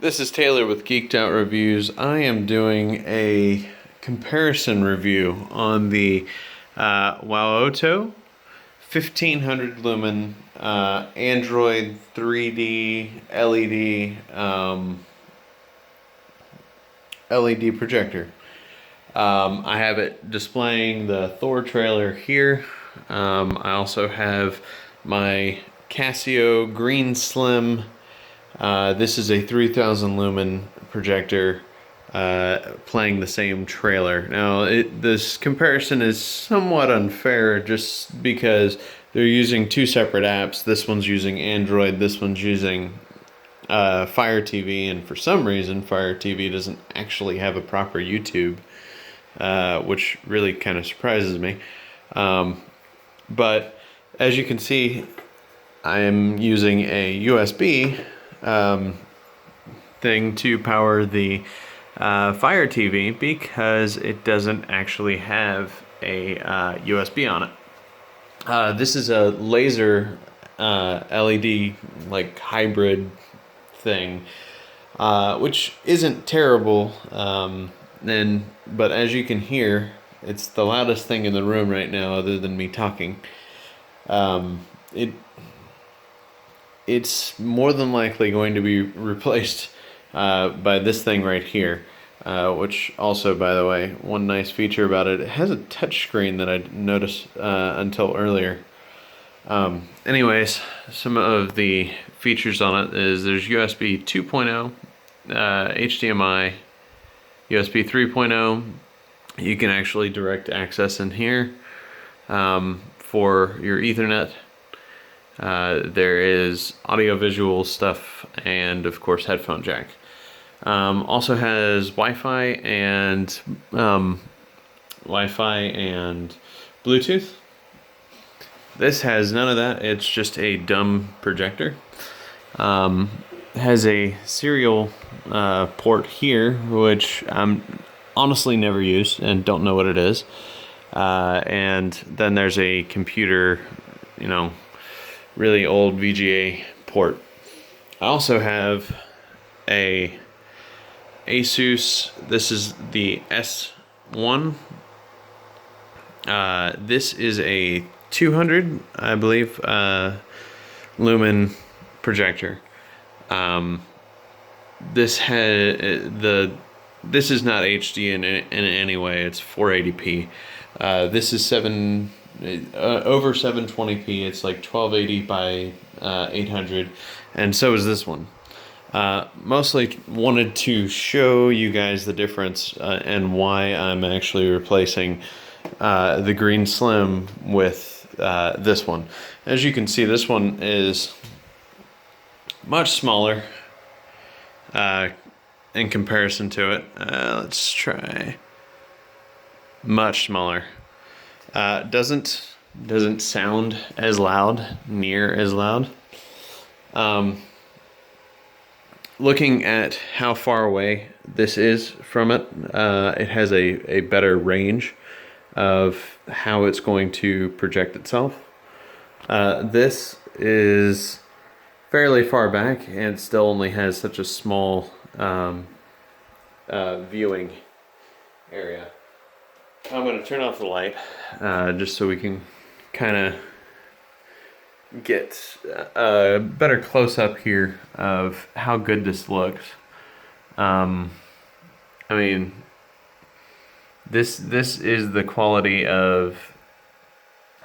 This is Taylor with Geeked Out Reviews. I am doing a comparison review on the WOWOTO 1500 lumen Android 3D LED projector. I have it displaying the Thor trailer here. I also have my Casio Green Slim. This is a 3000 lumen projector playing the same trailer. Now, this comparison is somewhat unfair just because they're using two separate apps. This one's using Android, this one's using Fire TV, and for some reason Fire TV doesn't actually have a proper YouTube, which really kind of surprises me. But as you can see, I am using a USB thing to power the Fire TV because it doesn't actually have a USB on it. This is a laser LED like hybrid thing, which isn't terrible. But as you can hear, it's the loudest thing in the room right now, other than me talking. It's more than likely going to be replaced by this thing right here, which also, by the way, one nice feature about it, it has a touch screen that I didn't notice until earlier. Anyways, some of the features on it is there's USB 2.0, HDMI, USB 3.0. You can actually direct access in here for your Ethernet. There is audio-visual stuff and, of course, headphone jack. Also has Wi-Fi and Bluetooth. This has none of that. It's just a dumb projector. Has a serial port here, which I'm honestly never used and don't know what it is. And then there's a computer, really old VGA port. I also have a Asus. This is the S1. This is a 200, I believe, lumen projector. This is not HD in any way. It's 480p. This is over 720p. It's like 1280 by 800, and so is this one. Mostly wanted to show you guys the difference and why I'm actually replacing the Green Slim with this one. As you can see, this one is much smaller in comparison to it. Let's try. Much smaller. Doesn't sound as loud, near as loud. Looking at how far away this is from it, it has a better range of how it's going to project itself. This is fairly far back and still only has such a small viewing area. I'm going to turn off the light just so we can kind of get a better close-up here of how good this looks. I mean, this is the quality of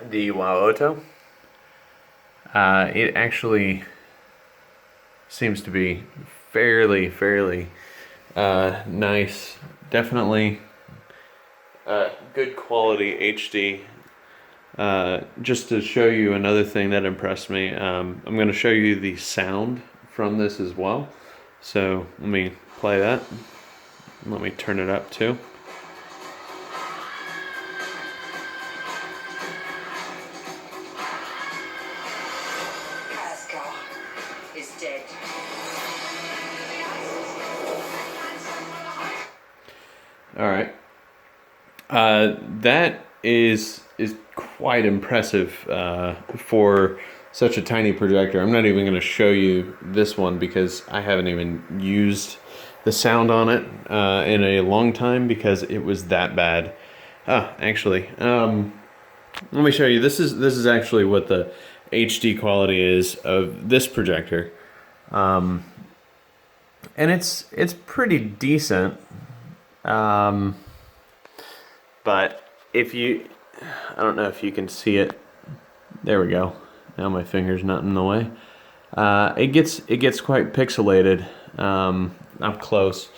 the WOWOTO. It actually seems to be fairly nice. Definitely good quality HD. Just to show you another thing that impressed me, I'm going to show you the sound from this as well. So let me play that. Let me turn it up too. Is dead. All right. That is quite impressive for such a tiny projector. I'm not even going to show you this one because I haven't even used the sound on it in a long time because it was that bad. Actually, let me show you. This is actually what the HD quality is of this projector, and it's pretty decent. But if you, I don't know if you can see it. There we go. Now my finger's not in the way. It gets quite pixelated up close,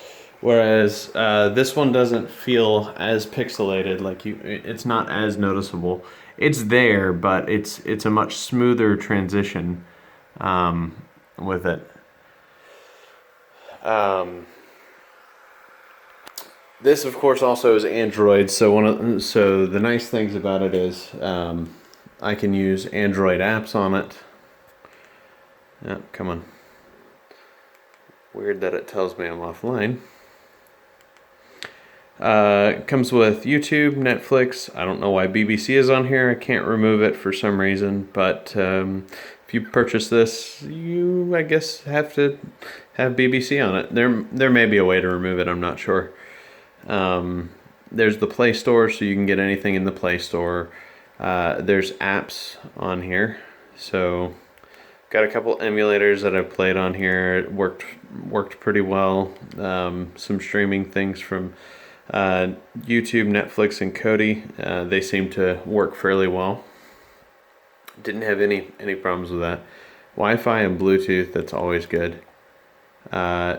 whereas this one doesn't feel as pixelated. Like it's not as noticeable. It's there, but it's a much smoother transition with it. This, of course, also is Android. So the nice things about it is I can use Android apps on it. Oh, come on. Weird that it tells me I'm offline. It comes with YouTube, Netflix. I don't know why BBC is on here. I can't remove it for some reason. But if you purchase this, you, I guess, have to have BBC on it. There may be a way to remove it. I'm not sure. There's the Play Store, so you can get anything in the Play Store. There's apps on here. So got a couple emulators that I've played on here. It worked pretty well. Some streaming things from YouTube, Netflix, and Kodi. They seem to work fairly well. Didn't have any problems with that. Wi-Fi and Bluetooth, that's always good.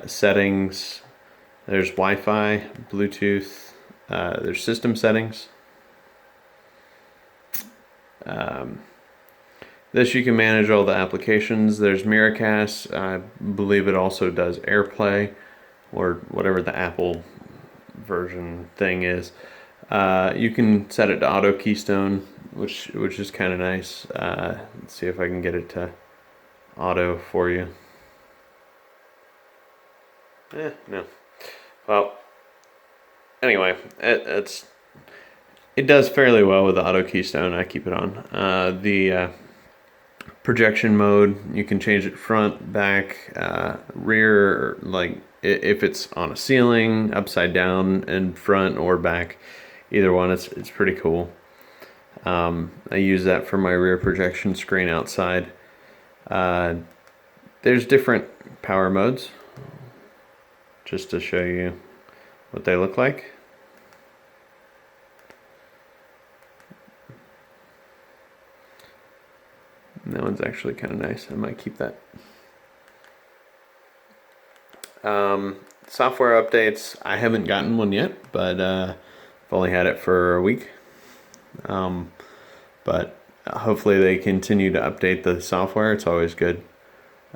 Settings, there's Wi-Fi, Bluetooth, there's system settings. This you can manage all the applications. There's Miracast. I believe it also does AirPlay, or whatever the Apple version thing is. You can set it to auto keystone, which is kind of nice. Let's see if I can get it to auto for you. No. Well, anyway, it does fairly well with the auto keystone. I keep it on. The projection mode, you can change it front, back, rear, like if it's on a ceiling, upside down, and front or back. Either one, it's pretty cool. I use that for my rear projection screen outside. There's different power modes, just to show you what they look like. And that one's actually kind of nice. I might keep that. Software updates, I haven't gotten one yet, but I've only had it for a week. But hopefully they continue to update the software. It's always good.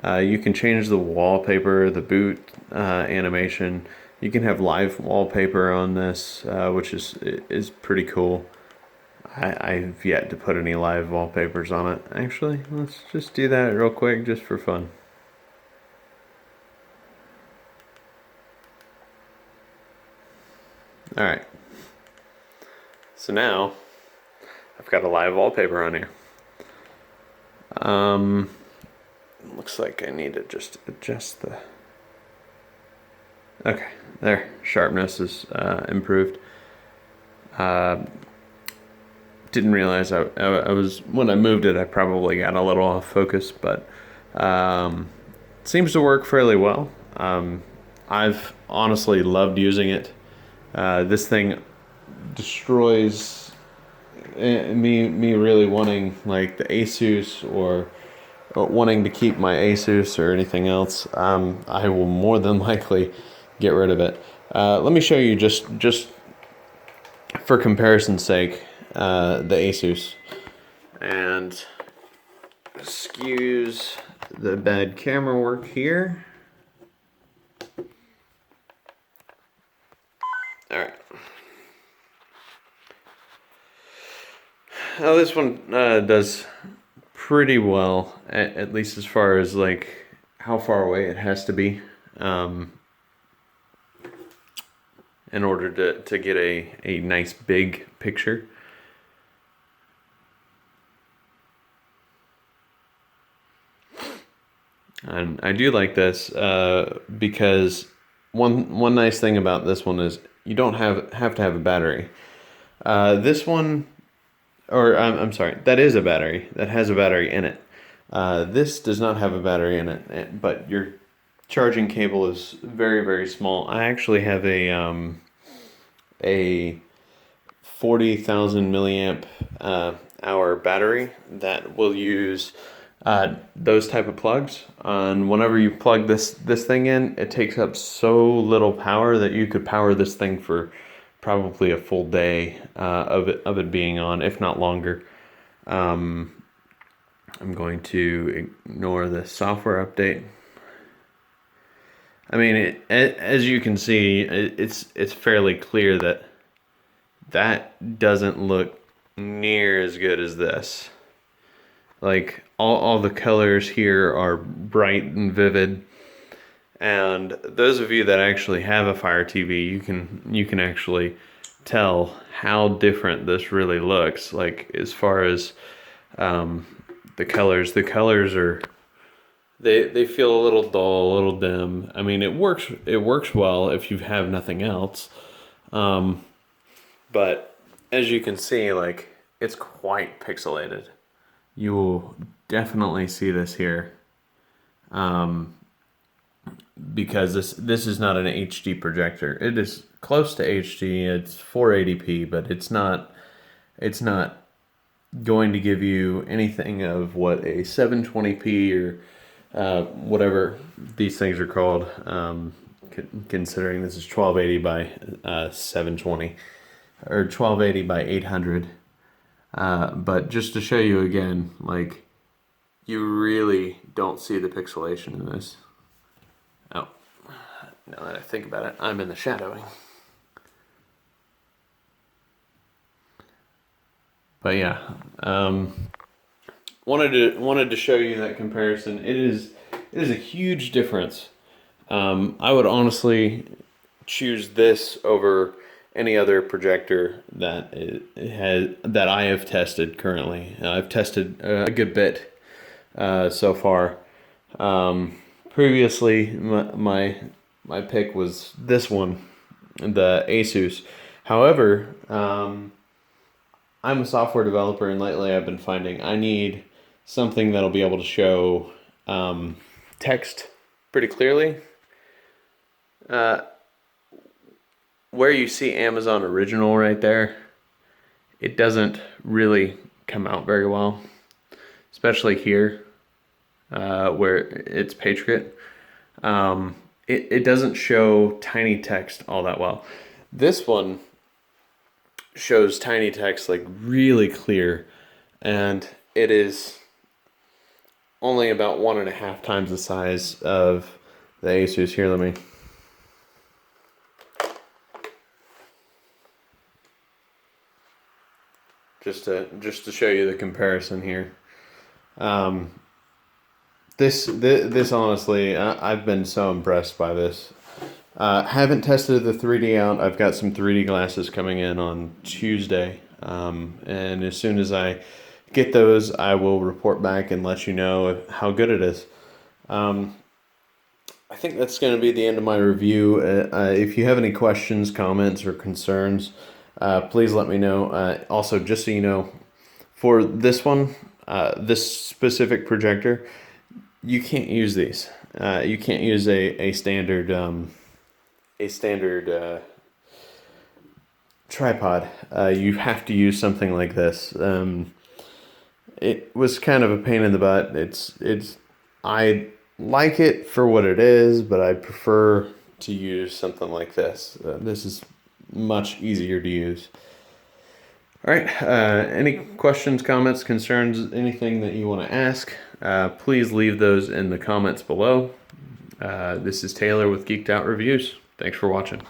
You can change the wallpaper, the boot animation. You can have live wallpaper on this, which is pretty cool. I've yet to put any live wallpapers on it. Actually, let's just do that real quick, just for fun. Alright. So now, I've got a live wallpaper on here. Looks like I need to just adjust the... Okay, there. Sharpness is improved. Didn't realize I was, when I moved it, I probably got a little off focus, but seems to work fairly well. I've honestly loved using it. This thing destroys me really wanting like the Asus or wanting to keep my Asus or anything else. I will more than likely get rid of it. Let me show you just for comparison's sake. The Asus, and excuse the bad camera work here. Alright. Now this one does pretty well, at least as far as like how far away it has to be in order to get a nice big picture. And I do like this because one nice thing about this one is you don't have to have a battery. This one, or I'm sorry, that is a battery. That has a battery in it. This does not have a battery in it, but your charging cable is very, very small. I actually have a 40,000 milliamp hour battery that will use those type of plugs. And whenever you plug this thing in, it takes up so little power that you could power this thing for probably a full day of it being on, if not longer. I'm going to ignore the software update. I mean, as you can see, it's fairly clear that that doesn't look near as good as this. Like all the colors here are bright and vivid, and those of you that actually have a Fire TV, you can actually tell how different this really looks. Like as far as the colors are they feel a little dull, a little dim. I mean, it works well if you have nothing else. But as you can see, like, it's quite pixelated. You will definitely see this here. Because this is not an HD projector. It is close to HD. It's 480p, but it's not going to give you anything of what a 720p or whatever these things are called, considering this is 1280 by 720 or 1280 by 800. But just to show you again, like, you really don't see the pixelation in this. Oh, now that I think about it, I'm in the shadowing. But yeah, wanted to show you that comparison. It is a huge difference. I would honestly choose this over any other projector that I have tested currently. I've tested a good bit so far. Previously, my pick was this one, the Asus. However, I'm a software developer, and lately I've been finding I need something that'll be able to show text pretty clearly. Where you see Amazon Original right there, it doesn't really come out very well, especially here where it's Patriot. It doesn't show tiny text all that well. This one shows tiny text like really clear, and it is only about 1.5 times the size of the Asus. Here, let me. Just to show you the comparison here. This honestly, I've been so impressed by this. Haven't tested the 3D out. I've got some 3D glasses coming in on Tuesday. And as soon as I get those, I will report back and let you know how good it is. I think that's going to be the end of my review. If you have any questions, comments, or concerns, please let me know. Also, just so you know, for this one, this specific projector, you can't use these. You can't use a standard tripod. You have to use something like this. It was kind of a pain in the butt. I like it for what it is, but I prefer to use something like this. This is much easier to use. All right, any questions, comments, concerns, anything that you want to ask, please leave those in the comments below. This is Taylor with Geeked Out Reviews. Thanks for watching.